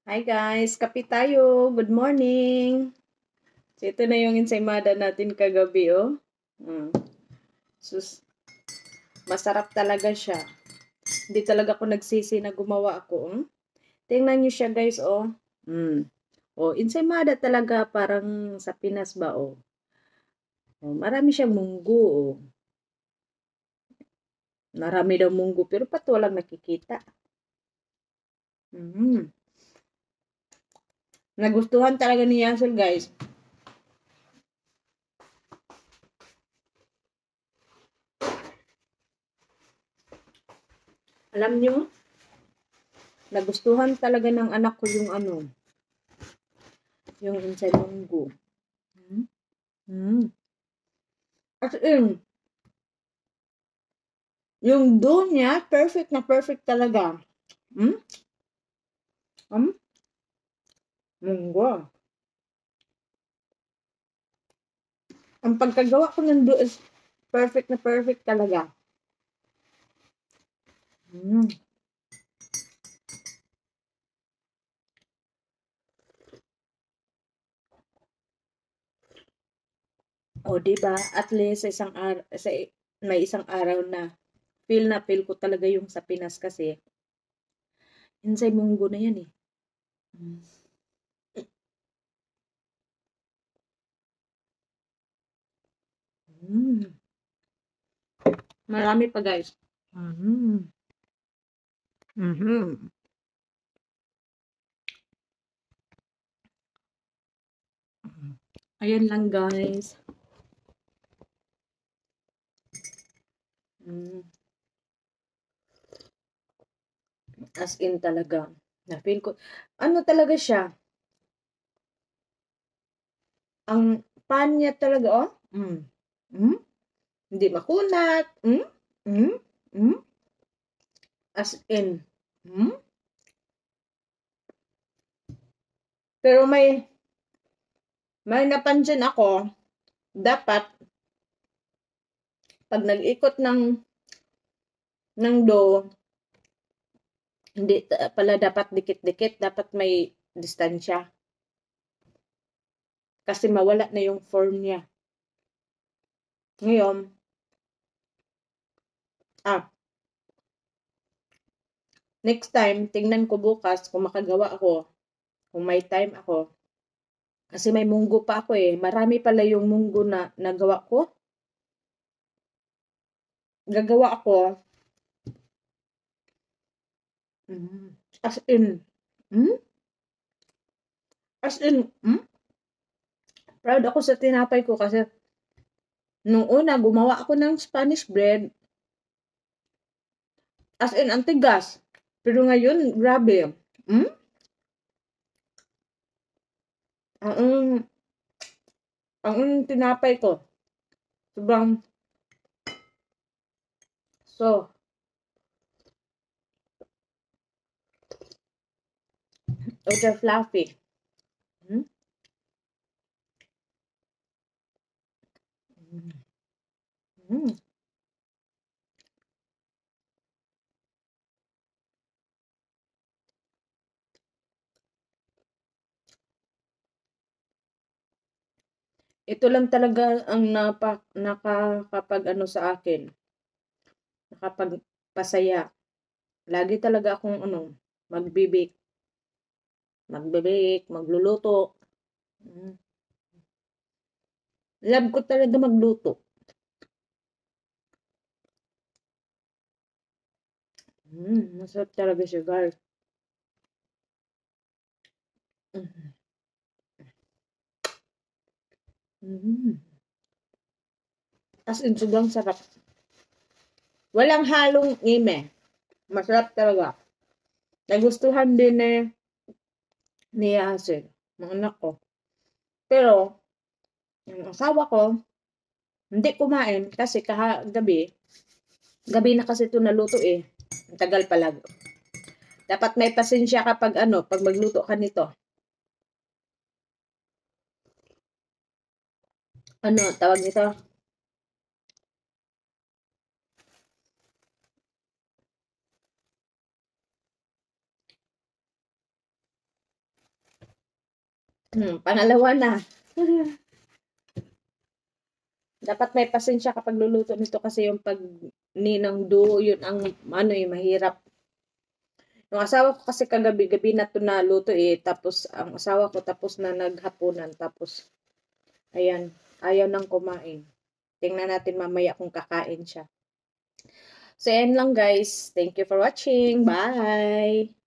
Hi guys, kape tayo. Good morning. So ito na yung ensaymada natin kagabi, oh. Mm. Sus, masarap talaga siya. Hindi talaga ako nagsisi na gumawa ako. Tingnan niyo siya guys, oh. Mm. Oh, ensaymada talaga parang sa Pinas ba, oh. Oh, marami siyang munggo, oh. Marami daw munggo, pero ba't walang nakikita? Mm. Nagustuhan talaga ni Yasil, guys. Alam niyo, nagustuhan talaga ng anak ko yung yung insay munggo. Mm. Mm. As in, yung dough niya, perfect na perfect talaga. Hmm? Hmm? Munggo. Ang pagkagawa ko ng dough is perfect na perfect talaga. Hmm. O, diba? At least may isang araw na feel ko talaga yung sa Pinas kasi insay munggo na yan eh. Hmm. Mm. Marami pa guys. Mm. Mhm. Ayan lang guys. Mm. As in talaga. Na-feel ko. Ano talaga siya? Ang pan niya talaga, oh. Mm. Mm. Hindi makunat. Mm. Mm. Mm. As in. Mm. Pero may napansin ako, dapat pag nag-ikot ng dough, hindi pala dapat dikit-dikit, dapat may distansya. Kasi mawala na yung form niya. Ngayon, next time, tingnan ko bukas kung makagawa ako, kung may time ako. Kasi may munggo pa ako eh. Marami pala yung munggo na nagawa ko. Gagawa ako. As in, mm, as in, proud ako sa tinapay ko kasi nung una, gumawa ako ng Spanish bread. As in, ang tigas. Pero ngayon, grabe. Hmm? Ang, ang tinapay ko. Sobrang, so, ultra fluffy. Hmm? Hmm. Ito lang talaga ang nakakapag ano sa akin. Nakapagpasaya. Lagi talaga akong magbibake. Magbibake, magluluto. Mm. Love ko talaga magluto. Masarap talaga siya, guys. Mm. Mm. As in, sobrang sarap. Walang halong ime. Masarap talaga. Nagustuhan din ni Yasin, ng anak ko. Pero, yung asawa ko, hindi kumain kasi gabi na kasi ito naluto eh. Ang tagal pala. Dapat may pasensya kapag pag magluto ka nito. Ano, tawag nito? Pangalawa na. Dapat may pasensya kapag luluto nito kasi yung pag ninang do, yun ang mahirap. Yung asawa ko kasi kagabi-gabi na to naluto tapos ang asawa ko tapos na naghapunan, tapos ayan, ayaw nang kumain. Tingnan natin mamaya kung kakain siya. So, ayan lang guys. Thank you for watching. Bye!